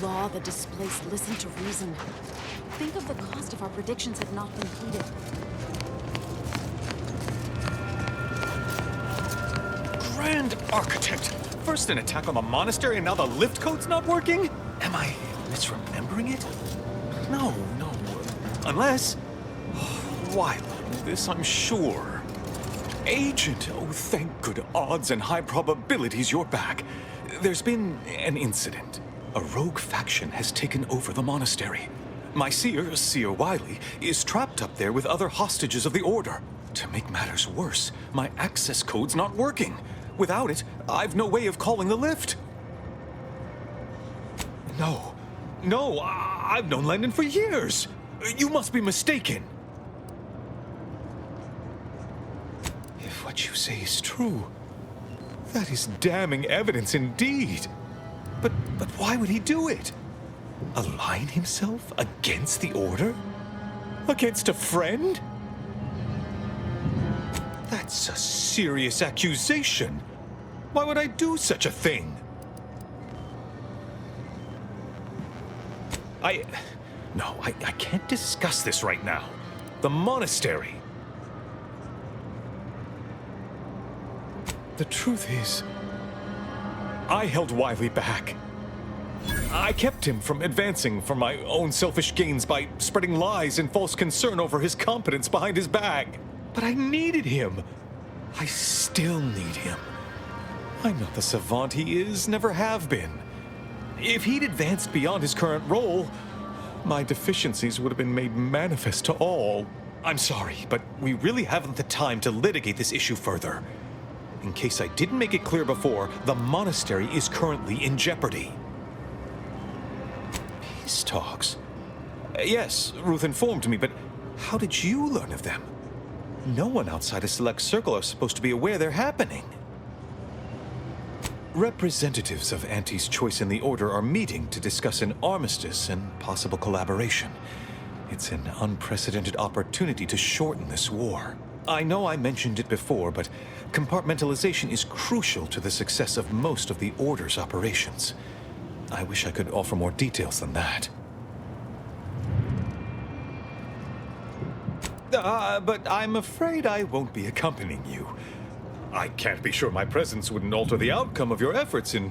law the displaced listen to reason. Think of the cost if our predictions had not been heeded. Grand Architect! First an attack on the monastery and now the lift code's not working? Am I misremembering it? No. Unless... Why this, I'm sure. Agent, oh thank good odds and high probabilities you're back. There's been an incident. A rogue faction has taken over the monastery. My seer Wiley, is trapped up there with other hostages of the Order. To make matters worse, my access code's not working. Without it, I've no way of calling the lift. No, I've known Landon for years. You must be mistaken. If what you say is true, that is damning evidence indeed. But why would he do it? Align himself against the Order? Against a friend? That's a serious accusation. Why would I do such a thing? No, I can't discuss this right now. The monastery. The truth is, I held Wiley back. I kept him from advancing for my own selfish gains by spreading lies and false concern over his competence behind his back. But I needed him. I still need him. I'm not the savant he is, never have been. If he'd advanced beyond his current role, my deficiencies would have been made manifest to all. I'm sorry, but we really haven't the time to litigate this issue further. In case I didn't make it clear before, the monastery is currently in jeopardy. Peace talks? Yes, Ruth informed me, but how did you learn of them? No one outside a select circle are supposed to be aware they're happening. Representatives of Auntie's choice in the Order are meeting to discuss an armistice and possible collaboration. It's an unprecedented opportunity to shorten this war. I know I mentioned it before, but compartmentalization is crucial to the success of most of the Order's operations. I wish I could offer more details than that. But I'm afraid I won't be accompanying you. I can't be sure my presence wouldn't alter the outcome of your efforts in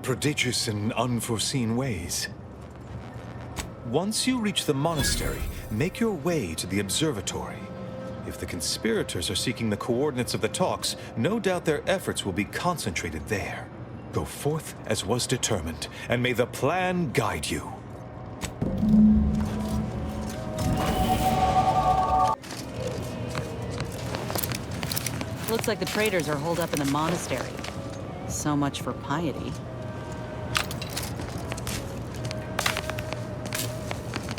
prodigious and unforeseen ways. Once you reach the monastery, make your way to the observatory. If the conspirators are seeking the coordinates of the talks, no doubt their efforts will be concentrated there. Go forth as was determined, and may the plan guide you. Looks like the traders are holed up in the monastery. So much for piety.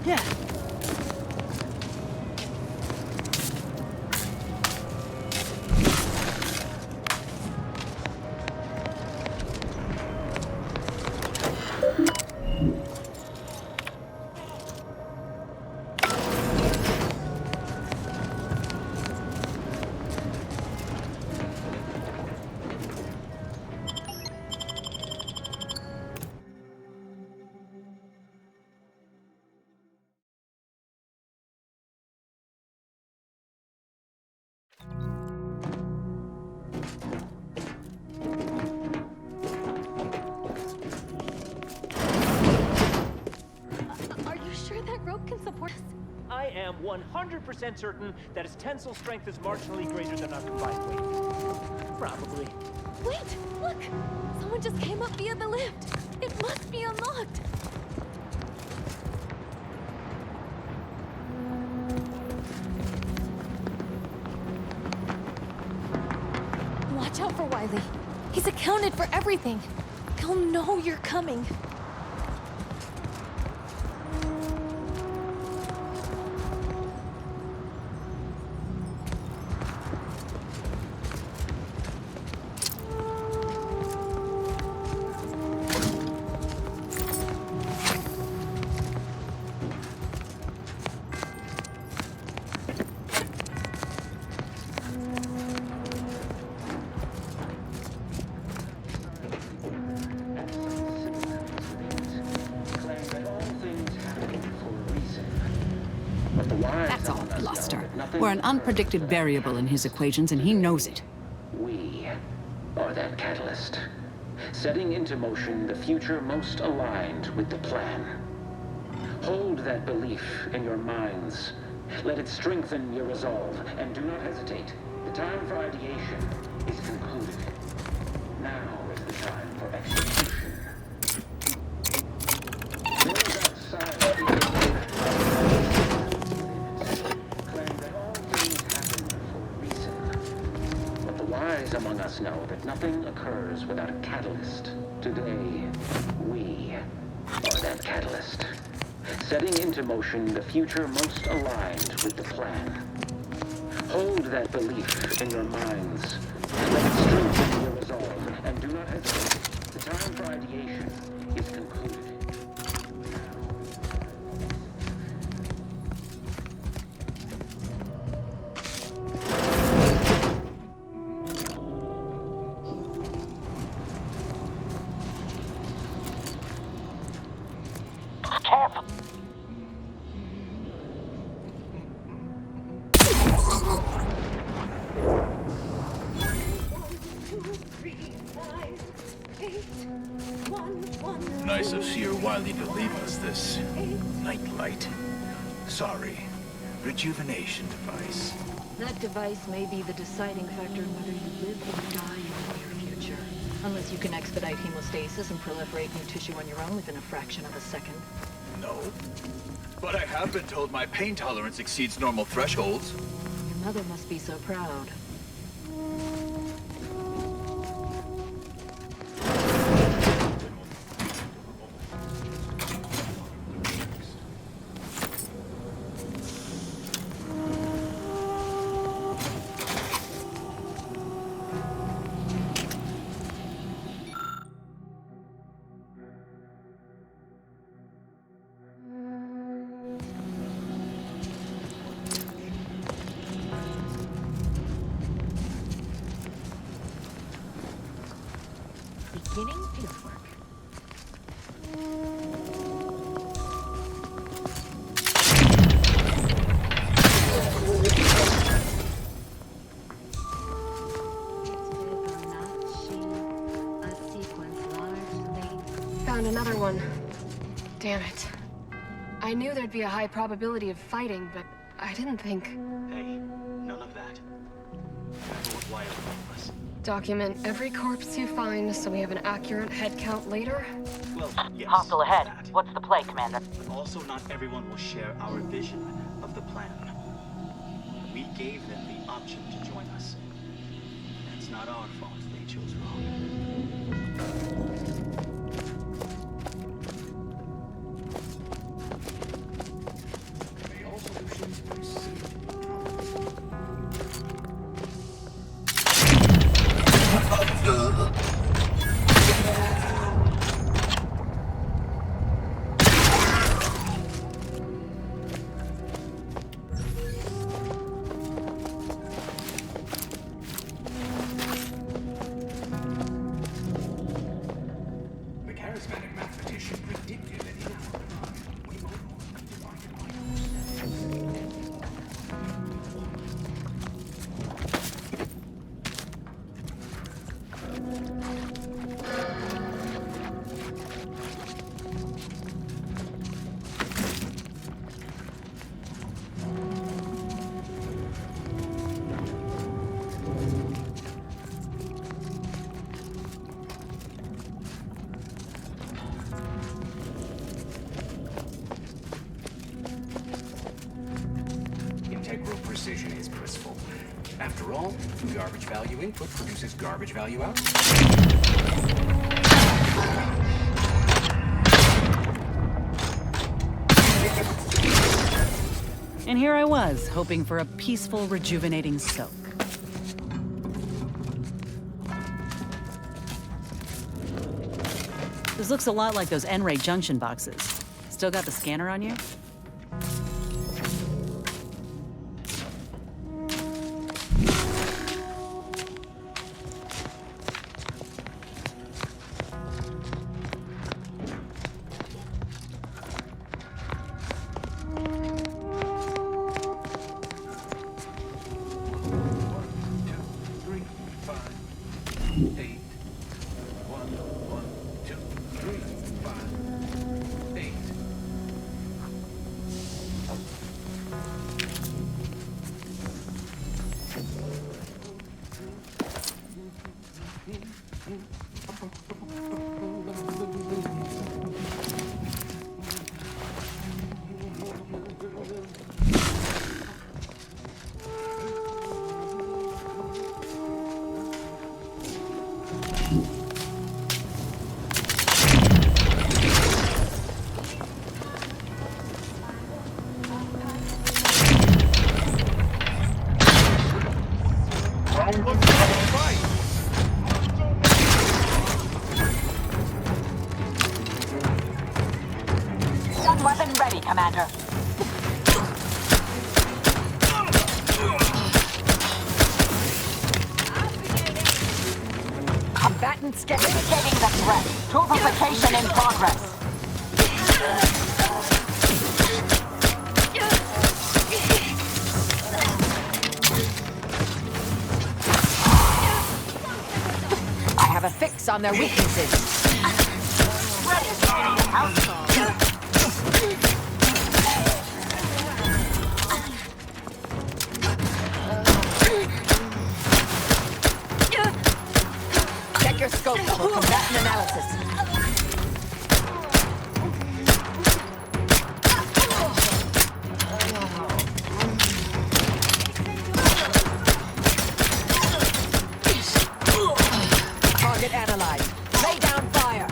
Yeah. I am 100% certain that its tensile strength is marginally greater than our combined weight. Probably. Wait! Look! Someone just came up via the lift! It must be unlocked! Watch out for Wiley. He's accounted for everything. He'll know you're coming. cluster. We're an unpredicted variable in his equations, and he knows it. We are that catalyst, setting into motion the future most aligned with the plan. Hold that belief in your minds. Let it strengthen your resolve, and do not hesitate. The time for ideation is concluded. Now is the time for execution. Those outside the claim that all things happen for a reason. But the wise among us know that nothing occurs without a catalyst. Today, we are that catalyst, setting into motion the future most aligned with the plan. Hold that belief in your minds. Let it strengthen your resolve, and do not hesitate. The time for ideation is concluded. Nice of Sir Wiley to leave us this nightlight. Sorry. Rejuvenation device. That device may be the deciding factor in whether you live or die in the near future. Unless you can expedite hemostasis and proliferate new tissue on your own within a fraction of a second. No. But I have been told my pain tolerance exceeds normal thresholds. Your mother must be so proud. Beginning fieldwork. Found another one. Damn it. I knew there'd be a high probability of fighting, but I didn't think... Hey, none of that. Remember what Wyatt told us. Document every corpse you find so we have an accurate head count later? Well, yes. Hostile ahead. That. What's the play, Commander? But also not everyone will share our vision of the plan. We gave them the option to join us. It's not our fault they chose wrong. May all solutions proceed. The charismatic mathematician predicted that in our time, we might all be divided by Integral precision is blissful. After all, garbage value input produces garbage value output. And here I was, hoping for a peaceful, rejuvenating soak. This looks a lot like those N-ray junction boxes. Still got the scanner on you? Assault weapon ready, Commander. Combatants get mitigating the threat. Turbification in progress. I have a fix on their weaknesses. Check your scope for combatant analysis. Target analyzed. Lay down fire.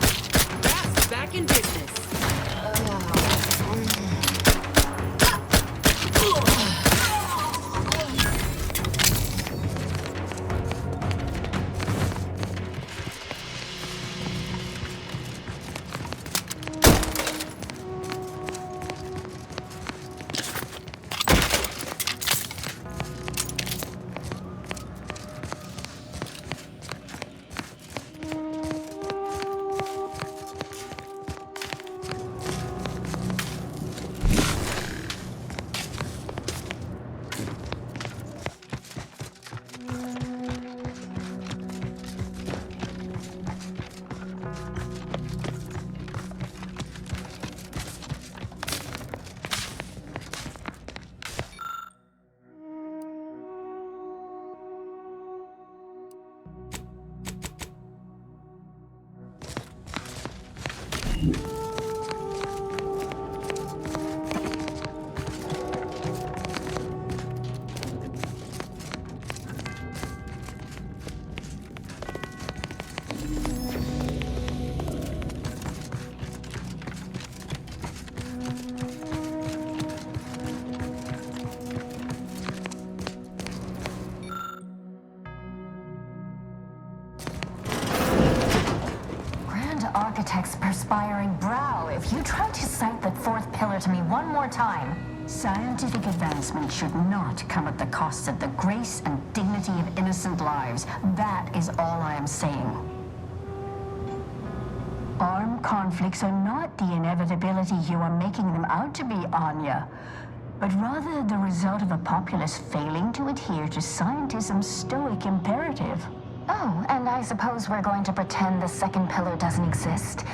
That's back in business. Architect's perspiring brow, if you try to cite the fourth pillar to me one more time. Scientific advancement should not come at the cost of the grace and dignity of innocent lives. That is all I am saying. Armed conflicts are not the inevitability you are making them out to be, Anya, but rather the result of a populace failing to adhere to scientism's stoic imperative. Oh, and I suppose we're going to pretend the second pillar doesn't exist.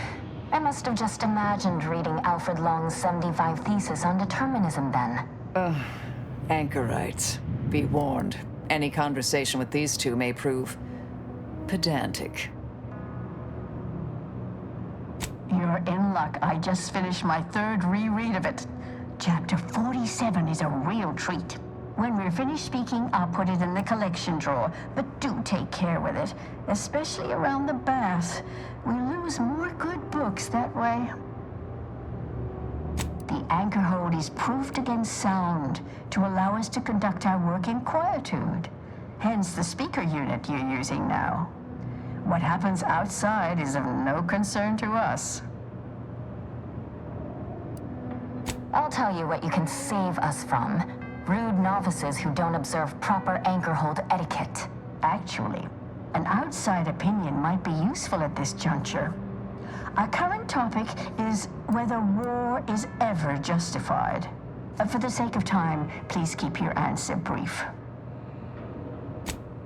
I must have just imagined reading Alfred Long's 75 thesis on determinism then. Anchorites. Be warned. Any conversation with these two may prove pedantic. You're in luck. I just finished my third reread of it. Chapter 47 is a real treat. When we're finished speaking, I'll put it in the collection drawer, but do take care with it, especially around the bath. We lose more good books that way. The anchor hold is proofed against sound to allow us to conduct our work in quietude, hence the speaker unit you're using now. What happens outside is of no concern to us. I'll tell you what you can save us from. Rude novices who don't observe proper anchor hold etiquette. Actually, an outside opinion might be useful at this juncture. Our current topic is whether war is ever justified. For the sake of time, please keep your answer brief.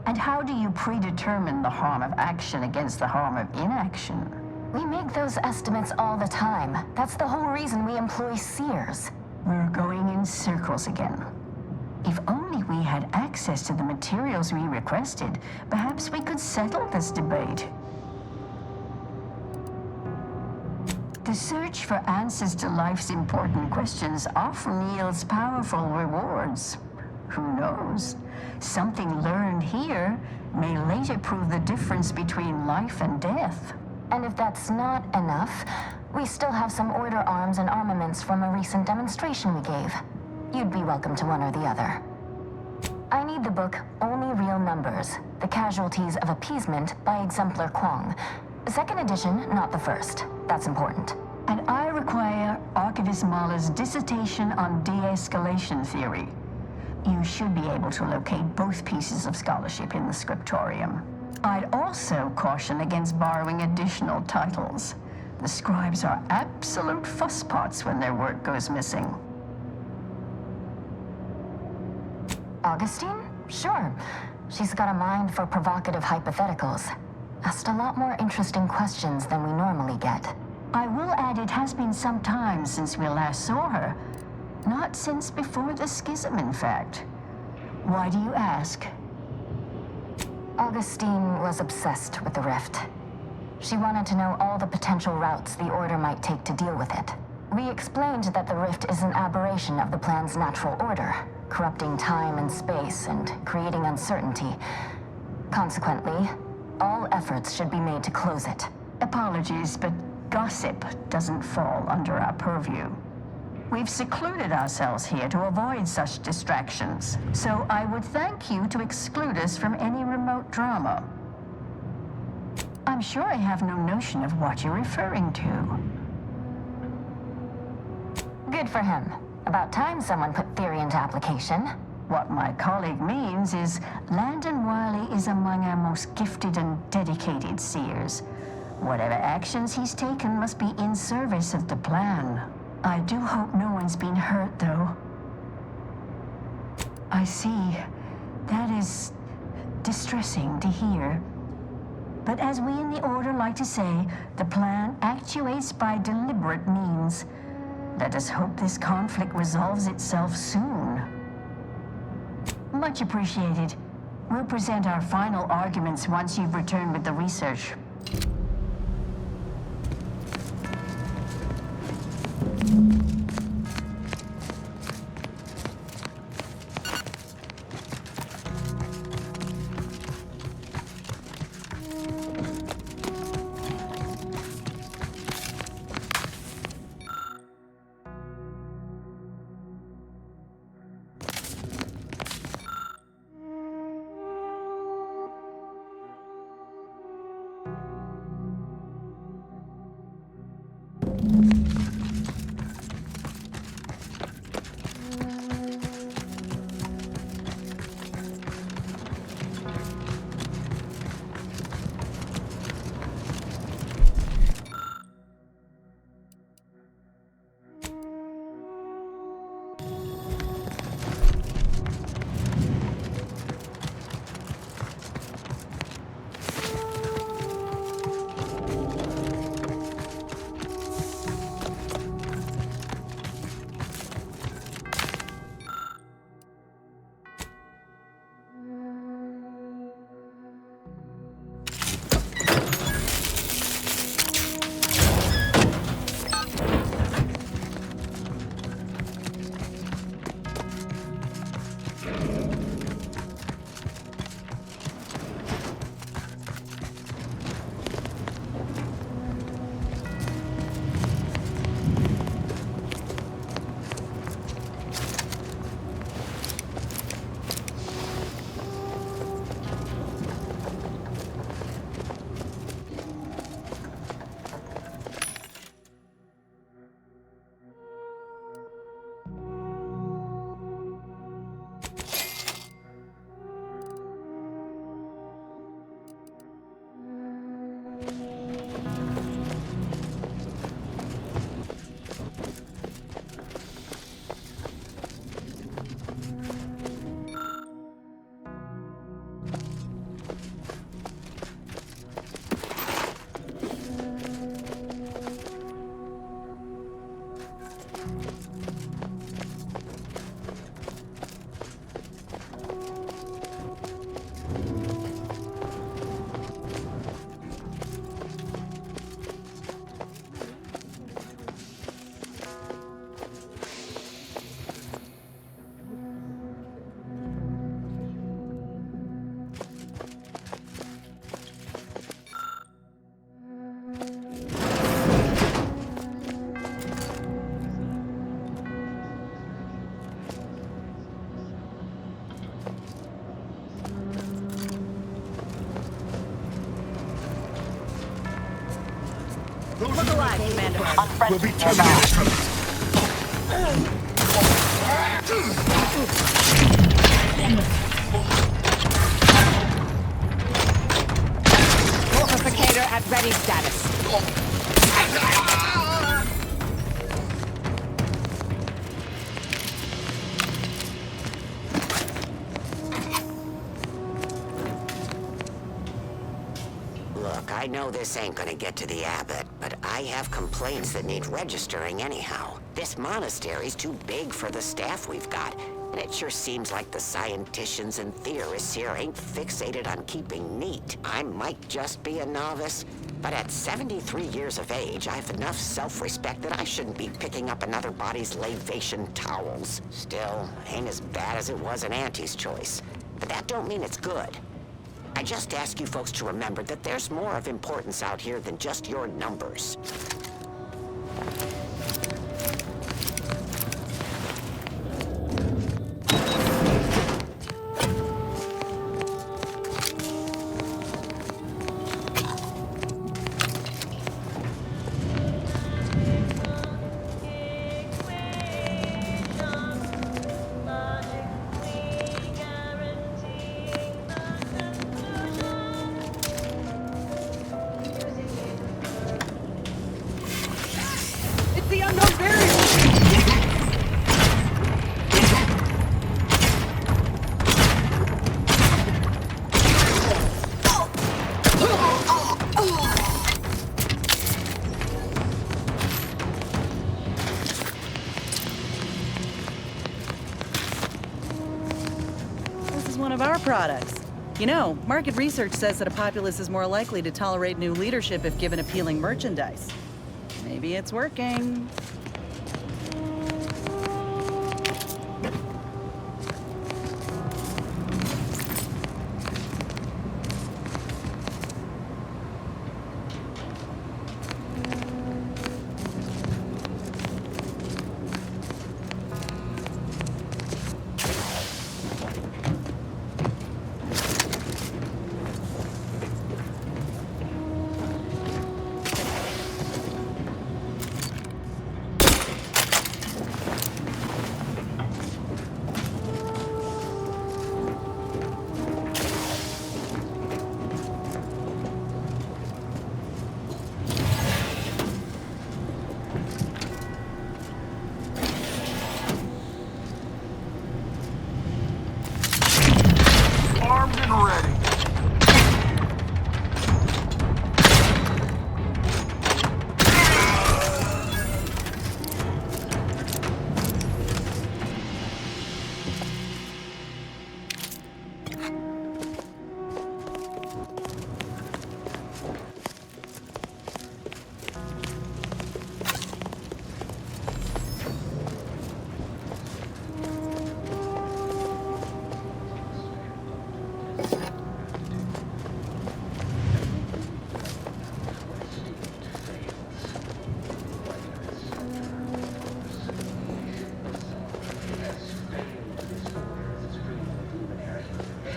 And how do you predetermine the harm of action against the harm of inaction? We make those estimates all the time. That's the whole reason we employ seers. We're going in circles again. If only we had access to the materials we requested, perhaps we could settle this debate. The search for answers to life's important questions often yields powerful rewards. Who knows? Something learned here may later prove the difference between life and death. And if that's not enough, we still have some order arms and armaments from a recent demonstration we gave. You'd be welcome to one or the other. I need the book Only Real Numbers, The Casualties of Appeasement by Exemplar Kwong. Second edition, not the first. That's important. And I require Archivist Mahler's dissertation on de-escalation theory. You should be able to locate both pieces of scholarship in the scriptorium. I'd also caution against borrowing additional titles. The scribes are absolute fusspots when their work goes missing. Augustine? Sure. She's got a mind for provocative hypotheticals. Asked a lot more interesting questions than we normally get. I will add it has been some time since we last saw her. Not since before the schism, in fact. Why do you ask? Augustine was obsessed with the rift. She wanted to know all the potential routes the Order might take to deal with it. We explained that the rift is an aberration of the plan's natural order, corrupting time and space and creating uncertainty. Consequently, all efforts should be made to close it. Apologies, but gossip doesn't fall under our purview. We've secluded ourselves here to avoid such distractions, so I would thank you to exclude us from any remote drama. I'm sure I have no notion of what you're referring to. Good for him. About time someone put theory into application. What my colleague means is Landon Wiley is among our most gifted and dedicated seers. Whatever actions he's taken must be in service of the plan. I do hope no one's been hurt, though. I see. That is distressing to hear. But as we in the Order like to say, the plan actuates by deliberate means. Let us hope this conflict resolves itself soon. Much appreciated. We'll present our final arguments once you've returned with the research. Commander. Unfriendly We'll be 2 nearby. minutes from Morphificator at ready status. Look, I know this ain't gonna get to the abbot, but I have complaints that need registering anyhow. This monastery's too big for the staff we've got, and it sure seems like the scienticians and theorists here ain't fixated on keeping neat. I might just be a novice, but at 73 years of age, I have enough self-respect that I shouldn't be picking up another body's lavation towels. Still, ain't as bad as it was in Auntie's choice, but that don't mean it's good. I just ask you folks to remember that there's more of importance out here than just your numbers. The unknown variable! This is one of our products. You know, market research says that a populace is more likely to tolerate new leadership if given appealing merchandise. Maybe it's working. armed and ready.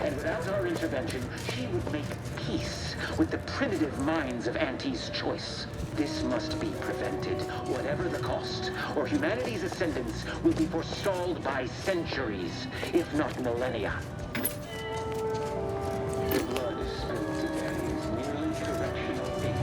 And without our intervention, she would make peace with the primitive minds of Auntie's choice. This must be prevented, whatever the cost, or humanity's ascendance will be forestalled by centuries, if not millennia. The blood spilled today is merely directional ink.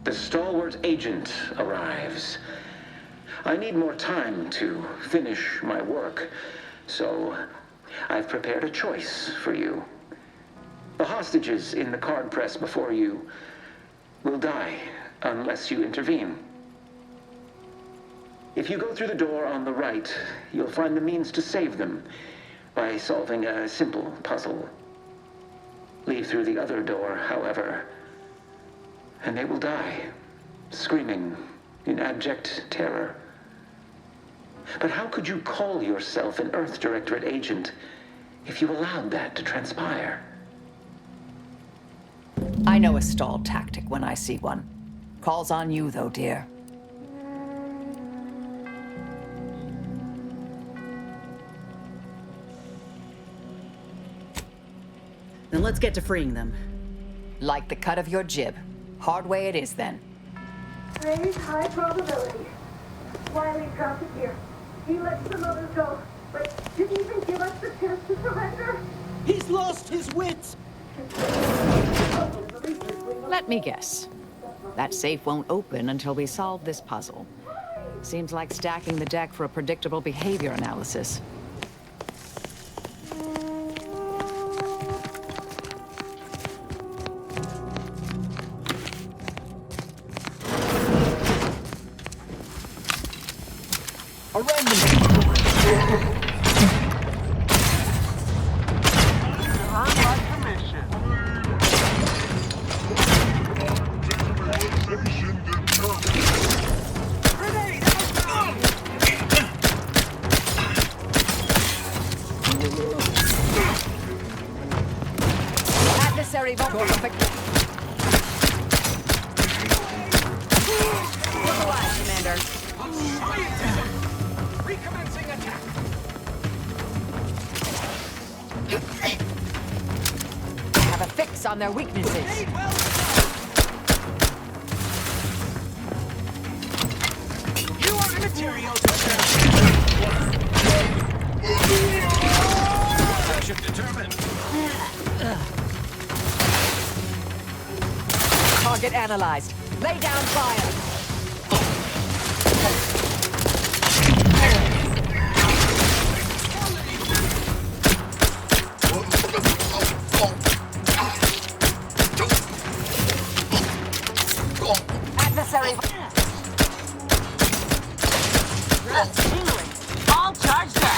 The stalwart agent arrives. I need more time to finish my work, so I've prepared a choice for you. The hostages in the card press before you will die unless you intervene. If you go through the door on the right, you'll find the means to save them by solving a simple puzzle. Leave through the other door, however, and they will die, screaming in abject terror. But how could you call yourself an Earth Directorate agent if you allowed that to transpire? I know a stall tactic when I see one. Calls on you, though, dear. Then let's get to freeing them. Like the cut of your jib. Hard way it is, then. Raise high probability. Wiley dropped it here. He let some others go, but didn't even give us the chance to surrender. He's lost his wits! Let me guess. That safe won't open until we solve this puzzle. Seems like stacking the deck for a predictable behavior analysis. Adversary won't perfect. Look alive, Commander. Recommencing attack. Have a fix on their weaknesses. You are immaterial to determined. Target analyzed. Lay down fire. Adversary. All charged up.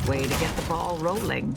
Way to get the ball rolling.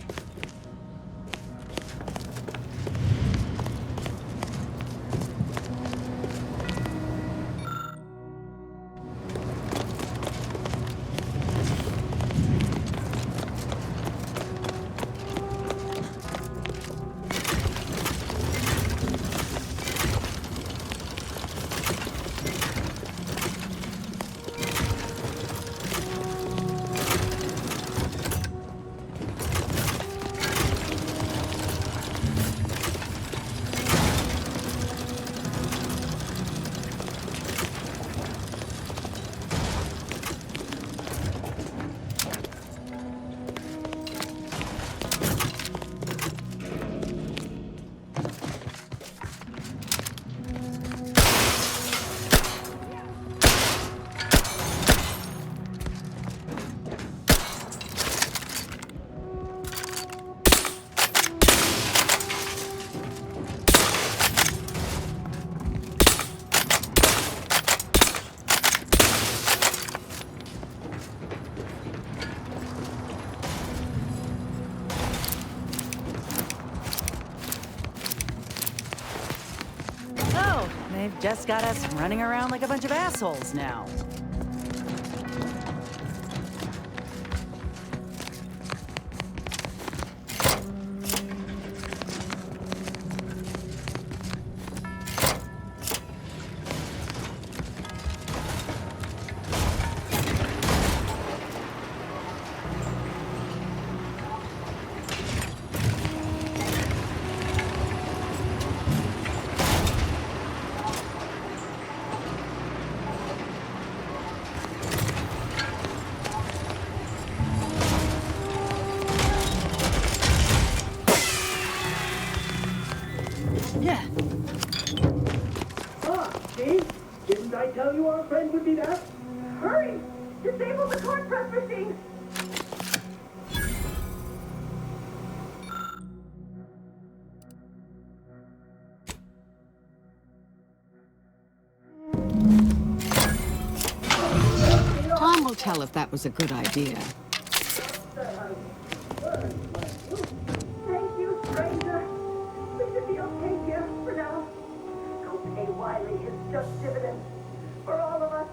They've just got us running around like a bunch of assholes now. Yeah. Ah, see? Didn't I tell you our friend would be there? Hurry! Disable the court press machine! Time will tell if that was a good idea. Thank you, stranger. We should be okay here for now. Go pay Wiley his just dividends. For all of us.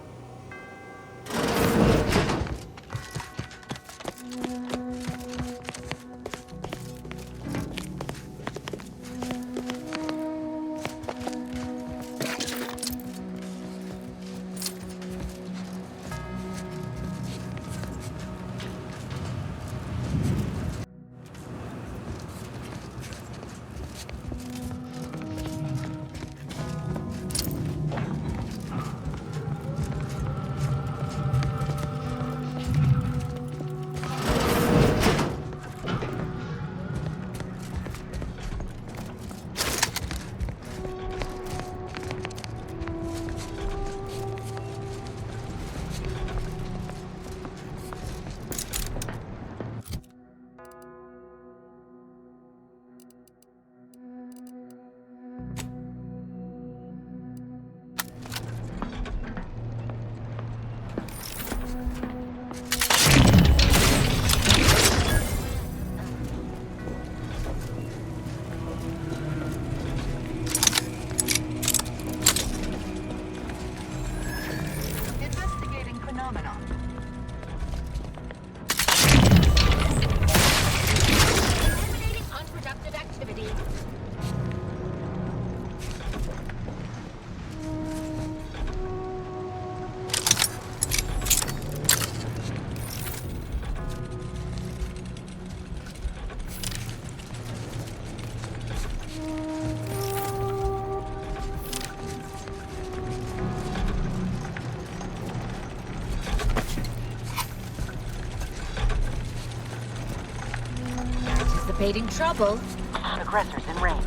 Anticipating trouble. Aggressors in range.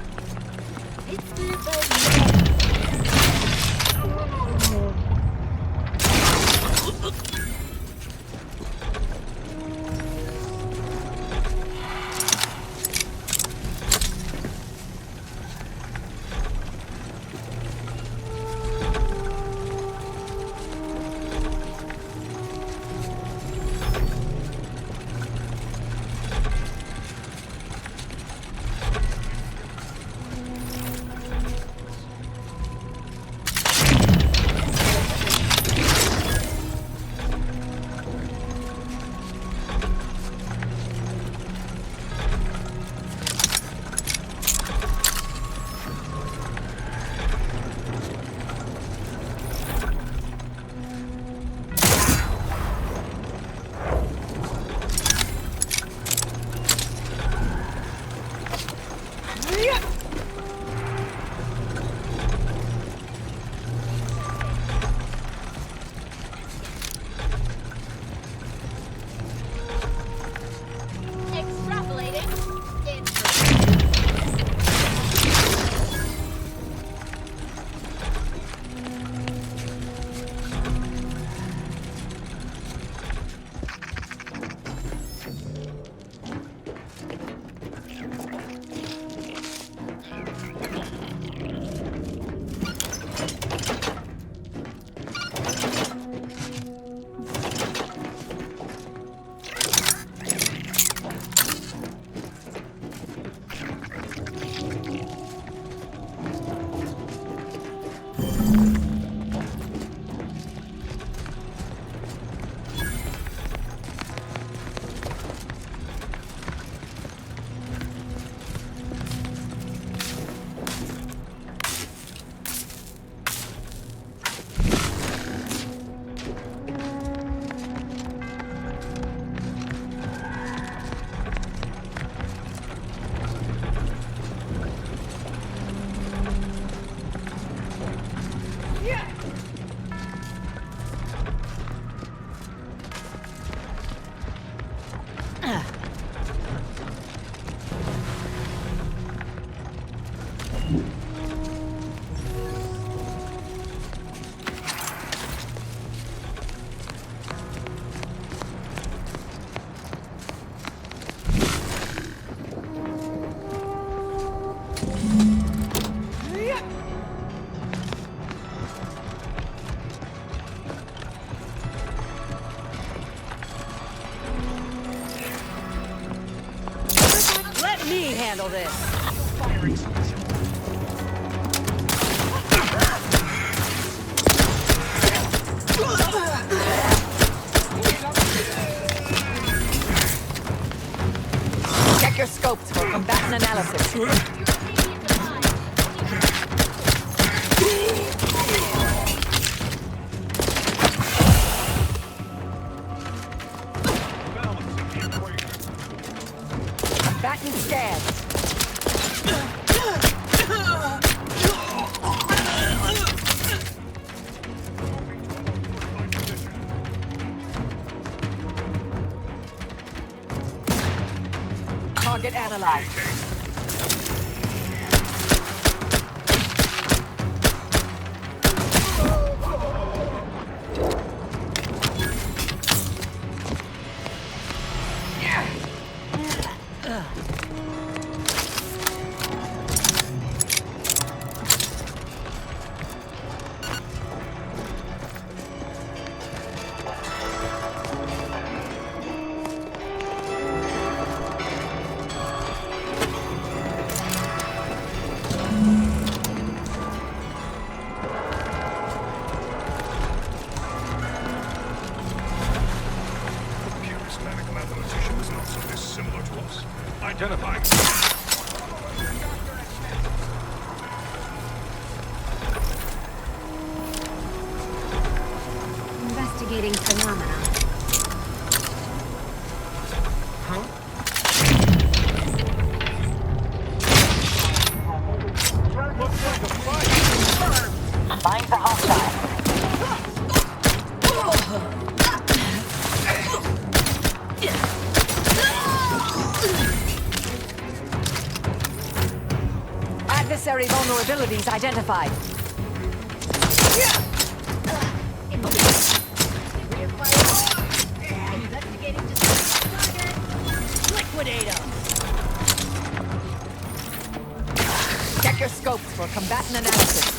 handle this. Check your scopes for combatant analysis. Combatant scans. Target analyzed. Identifying. Investigating phenomena. Huh? Looks like a fight. Find the hostile. Adversary vulnerabilities identified. Liquidator. Check your scopes for combatant analysis.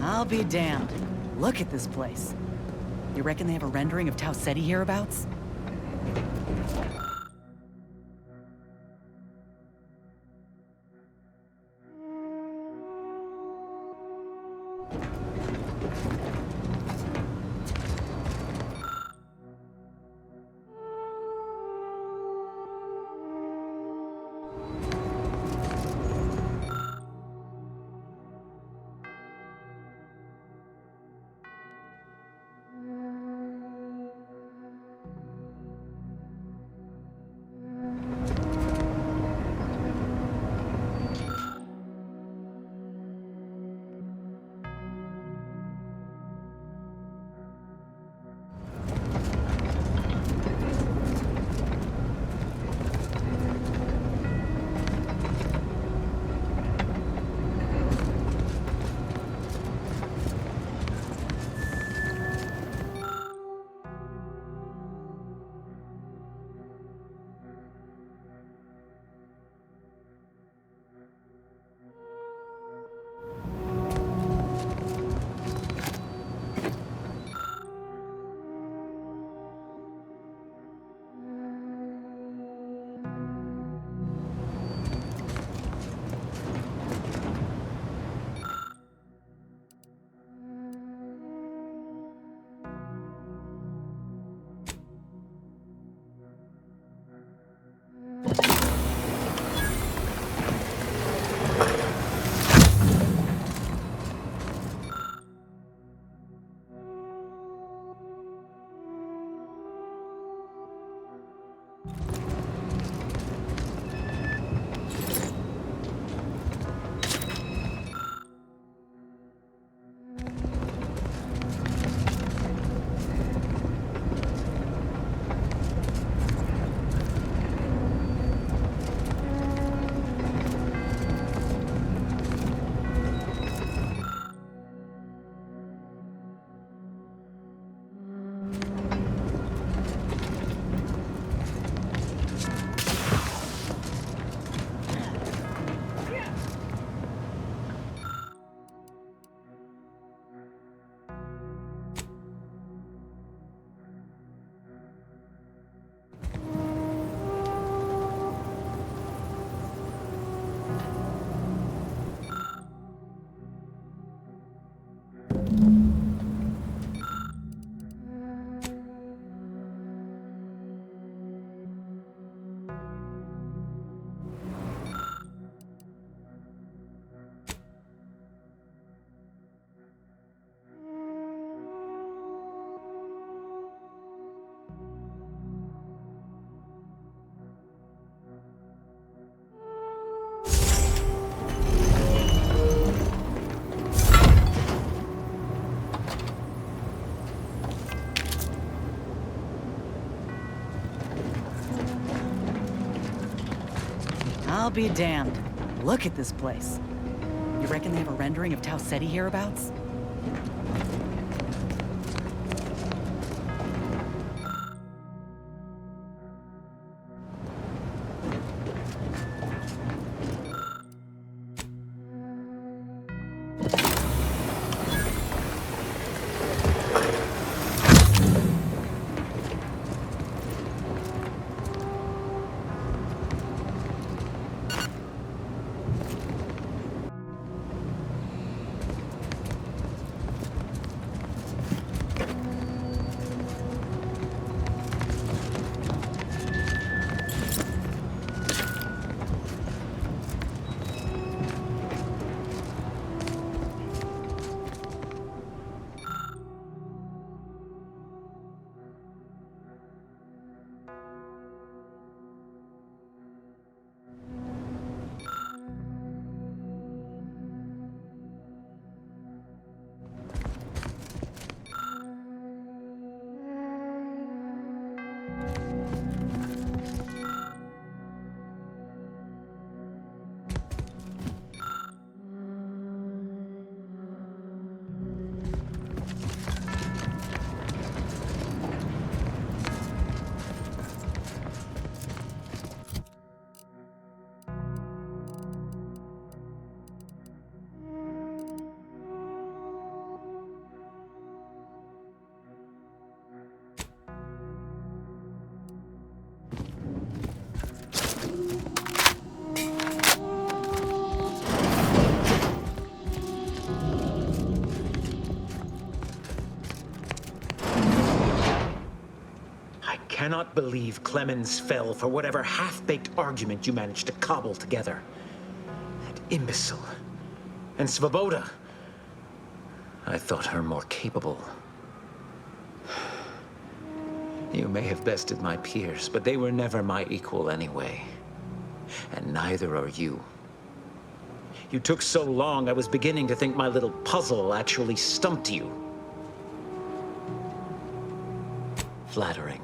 I'll be damned. Look at this place. You reckon they have a rendering of Tau Ceti hereabouts? I'll be damned. Look at this place. You reckon they have a rendering of Tau Ceti hereabouts? I cannot believe Clemens fell for whatever half-baked argument you managed to cobble together. That imbecile. And Svoboda. I thought her more capable. You may have bested my peers, but they were never my equal anyway. And neither are you. You took so long, I was beginning to think my little puzzle actually stumped you. Flattering.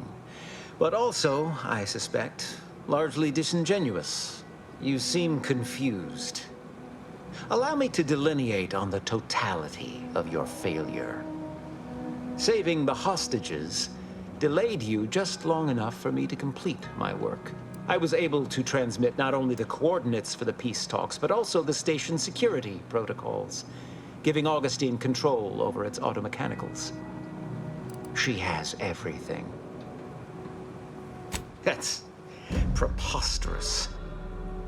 But also, I suspect, largely disingenuous. You seem confused. Allow me to delineate on the totality of your failure. Saving the hostages delayed you just long enough for me to complete my work. I was able to transmit not only the coordinates for the peace talks, but also the station security protocols, giving Augustine control over its automechanicals. She has everything. That's preposterous.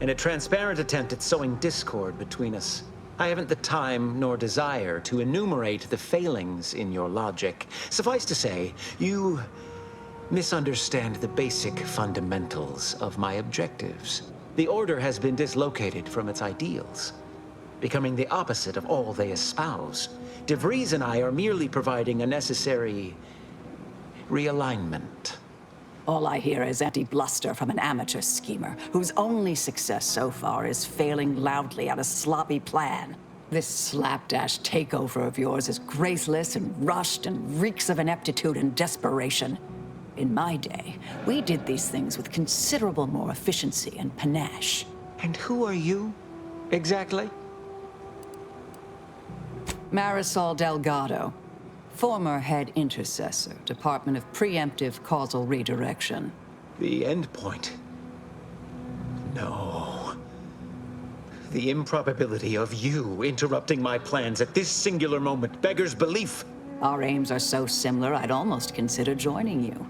In a transparent attempt at sowing discord between us, I haven't the time nor desire to enumerate the failings in your logic. Suffice to say, you misunderstand the basic fundamentals of my objectives. The Order has been dislocated from its ideals, becoming the opposite of all they espouse. De Vries and I are merely providing a necessary realignment. All I hear is empty bluster from an amateur schemer whose only success so far is failing loudly at a sloppy plan. This slapdash takeover of yours is graceless and rushed and reeks of ineptitude and desperation. In my day, we did these things with considerable more efficiency and panache. And who are you, exactly? Marisol Delgado. Former head intercessor, Department of Preemptive Causal Redirection. The endpoint. No. The improbability of you interrupting my plans at this singular moment beggars belief. Our aims are so similar, I'd almost consider joining you.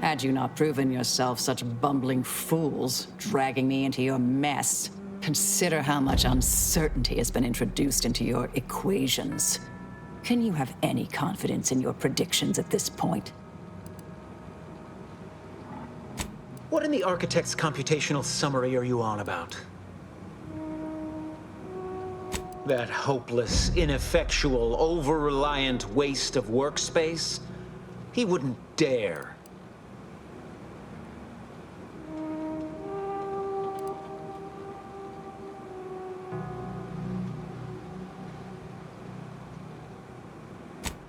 Had you not proven yourself such bumbling fools, dragging me into your mess. Consider how much uncertainty has been introduced into your equations. Can you have any confidence in your predictions at this point? What in the Architect's computational summary are you on about? That hopeless, ineffectual, over-reliant waste of workspace? He wouldn't dare.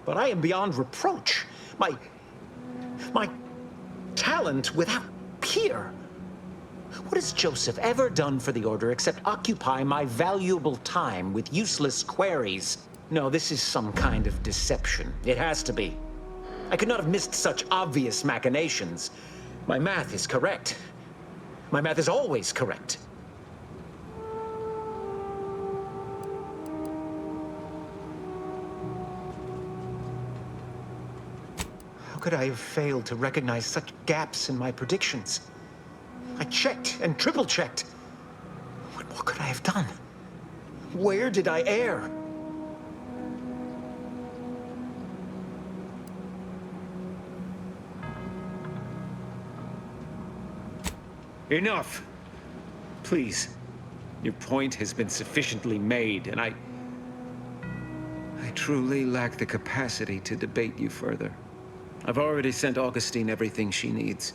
But I am beyond reproach. My talent without peer. What has Joseph ever done for the Order except occupy my valuable time with useless queries? No, this is some kind of deception. It has to be. I could not have missed such obvious machinations. My math is correct. My math is always correct. How could I have failed to recognize such gaps in my predictions? I checked and triple-checked. What could I have done? Where did I err? Enough! Please. Your point has been sufficiently made, and I truly lack the capacity to debate you further. I've already sent Augustine everything she needs.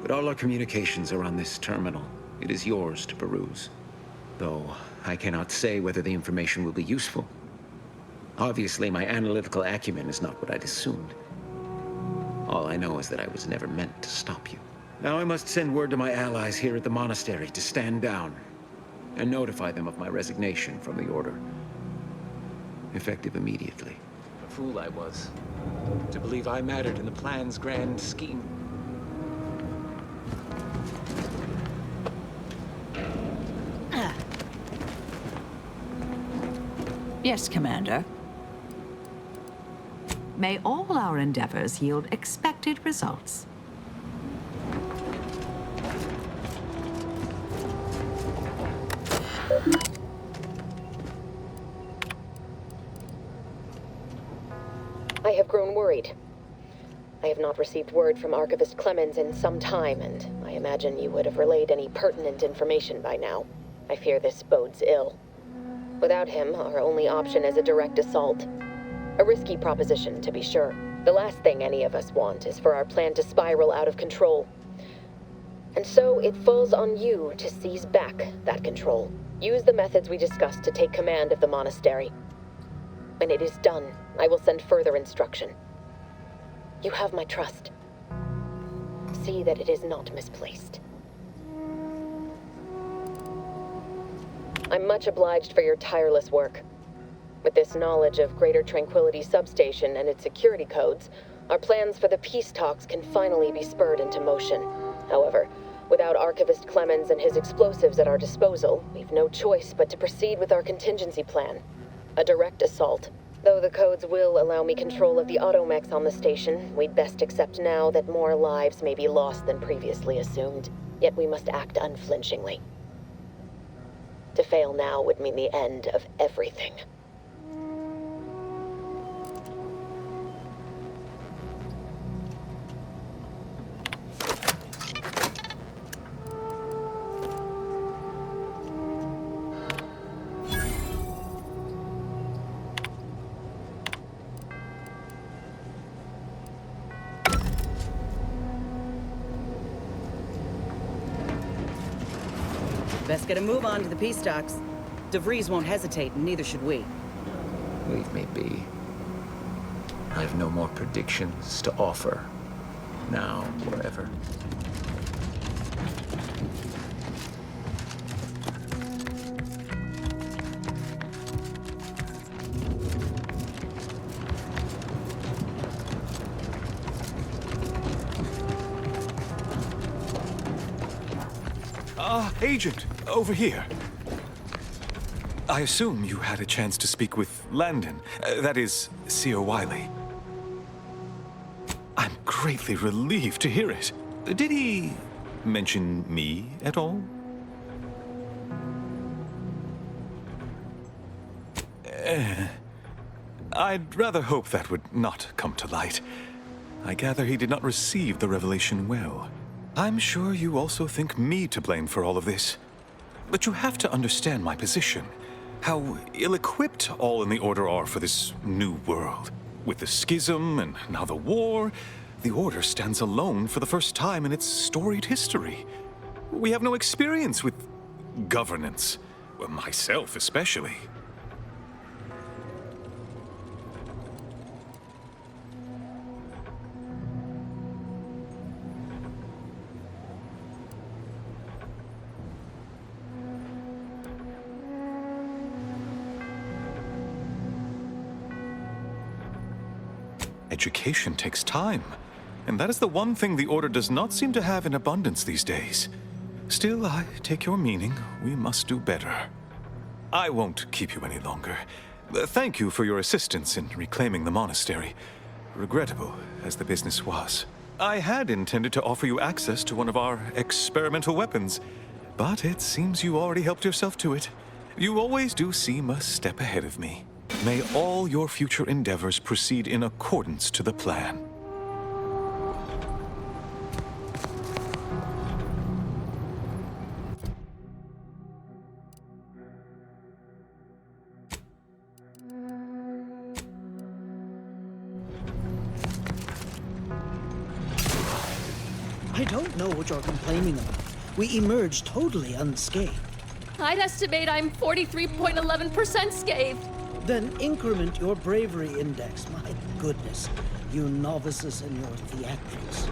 But all our communications are on this terminal. It is yours to peruse. Though I cannot say whether the information will be useful. Obviously, my analytical acumen is not what I'd assumed. All I know is that I was never meant to stop you. Now I must send word to my allies here at the monastery to stand down and notify them of my resignation from the Order. Effective immediately. A fool I was to believe I mattered in the plan's grand scheme. Yes, Commander. May all our endeavors yield expected results. I have grown worried. I have not received word from Archivist Clemens in some time, and I imagine you would have relayed any pertinent information by now. I fear this bodes ill. Without him, our only option is a direct assault. A risky proposition, to be sure. The last thing any of us want is for our plan to spiral out of control. And so it falls on you to seize back that control. Use the methods we discussed to take command of the monastery. When it is done, I will send further instruction. You have my trust. See that it is not misplaced. I'm much obliged for your tireless work. With this knowledge of Greater Tranquility Substation and its security codes, our plans for the peace talks can finally be spurred into motion. However, without Archivist Clemens and his explosives at our disposal, we've no choice but to proceed with our contingency plan. A direct assault. Though the codes will allow me control of the automechs on the station, we'd best accept now that more lives may be lost than previously assumed. Yet we must act unflinchingly. To fail now would mean the end of everything. Best get a move on to the peace talks. De Vries won't hesitate, and neither should we. Leave me be. I have no more predictions to offer. Now or ever. Agent, over here. I assume you had a chance to speak with Landon, that is, C.O. Wiley. I'm greatly relieved to hear it. Did he mention me at all? I'd rather hope that would not come to light. I gather he did not receive the revelation well. I'm sure you also think me to blame for all of this. But you have to understand my position. How ill-equipped all in the Order are for this new world. With the schism and now the war, the Order stands alone for the first time in its storied history. We have no experience with governance. Well, myself especially. Education takes time, and that is the one thing the Order does not seem to have in abundance these days. Still, I take your meaning. We must do better. I won't keep you any longer. Thank you for your assistance in reclaiming the monastery. Regrettable as the business was. I had intended to offer you access to one of our experimental weapons, but it seems you already helped yourself to it. You always do seem a step ahead of me. May all your future endeavors proceed in accordance to the plan. I don't know what you're complaining about. We emerged totally unscathed. I'd estimate I'm 43.11% scathed. Then increment your bravery index. My goodness, you novices and your theatrics.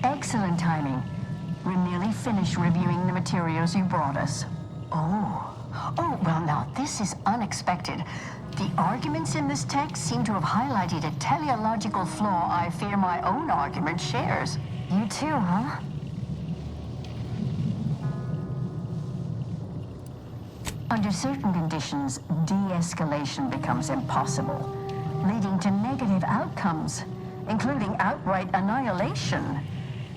Excellent timing. We're nearly finished reviewing the materials you brought us. Oh, well now, this is unexpected. The arguments in this text seem to have highlighted a teleological flaw I fear my own argument shares. You too, huh? Under certain conditions, de-escalation becomes impossible, leading to negative outcomes, including outright annihilation.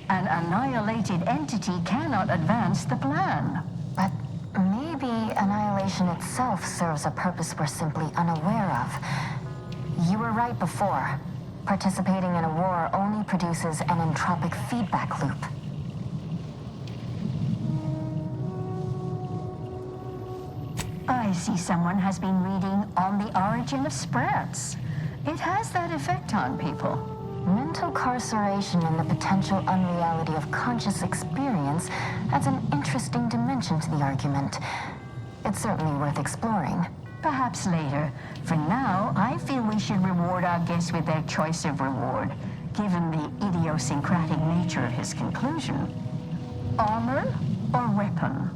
An annihilated entity cannot advance the plan. But maybe annihilation itself serves a purpose we're simply unaware of. You were right before. Participating in a war only produces an entropic feedback loop. I see someone has been reading On the Origin of Sprats. It has that effect on people. Mental carceration and the potential unreality of conscious experience adds an interesting dimension to the argument. It's certainly worth exploring. Perhaps later. For now, I feel we should reward our guest with their choice of reward, given the idiosyncratic nature of his conclusion. Armor or weapon?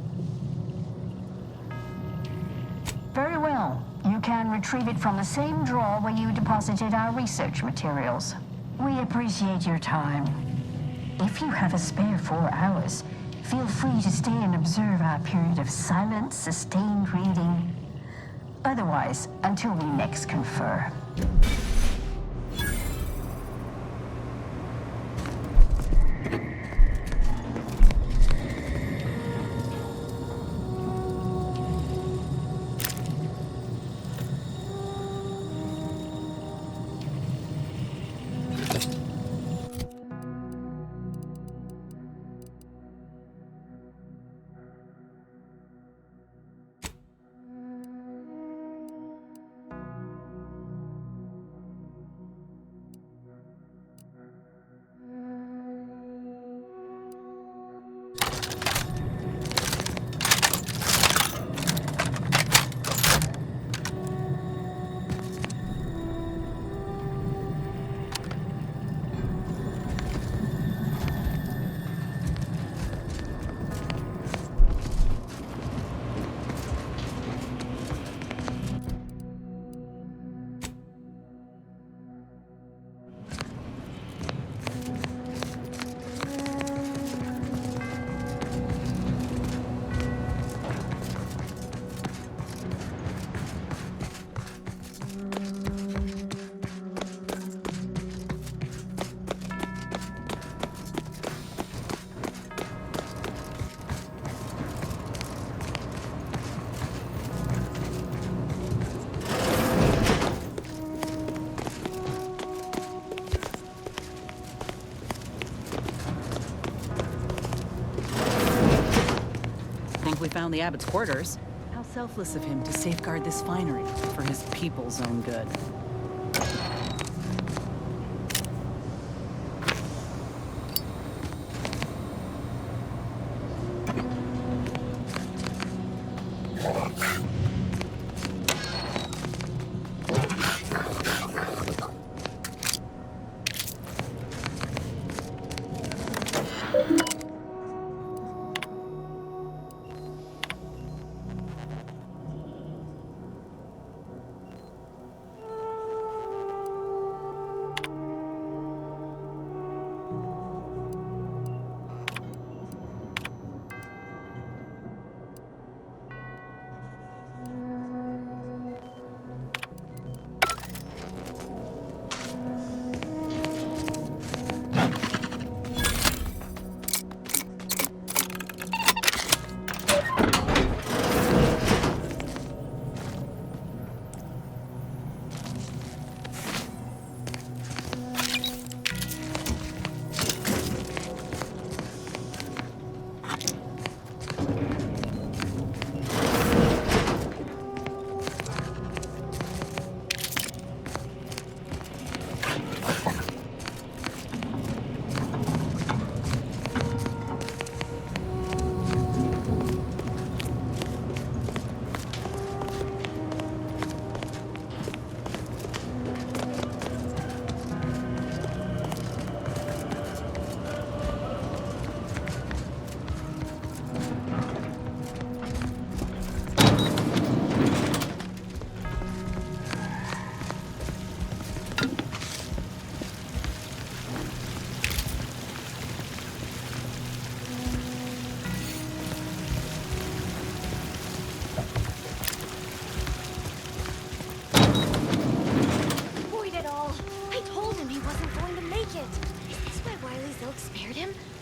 Very well. You can retrieve it from the same drawer where you deposited our research materials. We appreciate your time. If you have a spare 4 hours, feel free to stay and observe our period of silent, sustained reading. Otherwise, until we next confer. around the abbot's quarters. How selfless of him to safeguard this finery for his people's own good.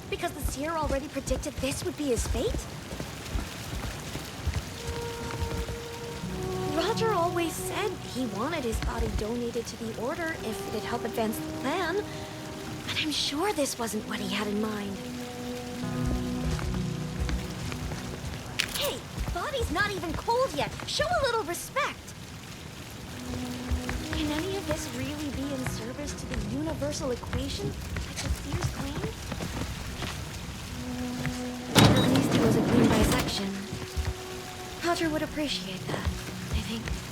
Because the seer already predicted this would be his fate? Roger always said he wanted his body donated to the Order if it'd help advance the plan. But I'm sure this wasn't what he had in mind. Hey, body's not even cold yet. Show a little respect. Can any of this really be in service to the universal equation, like the seer's claim? At least it was a clean dissection. Roger would appreciate that, I think.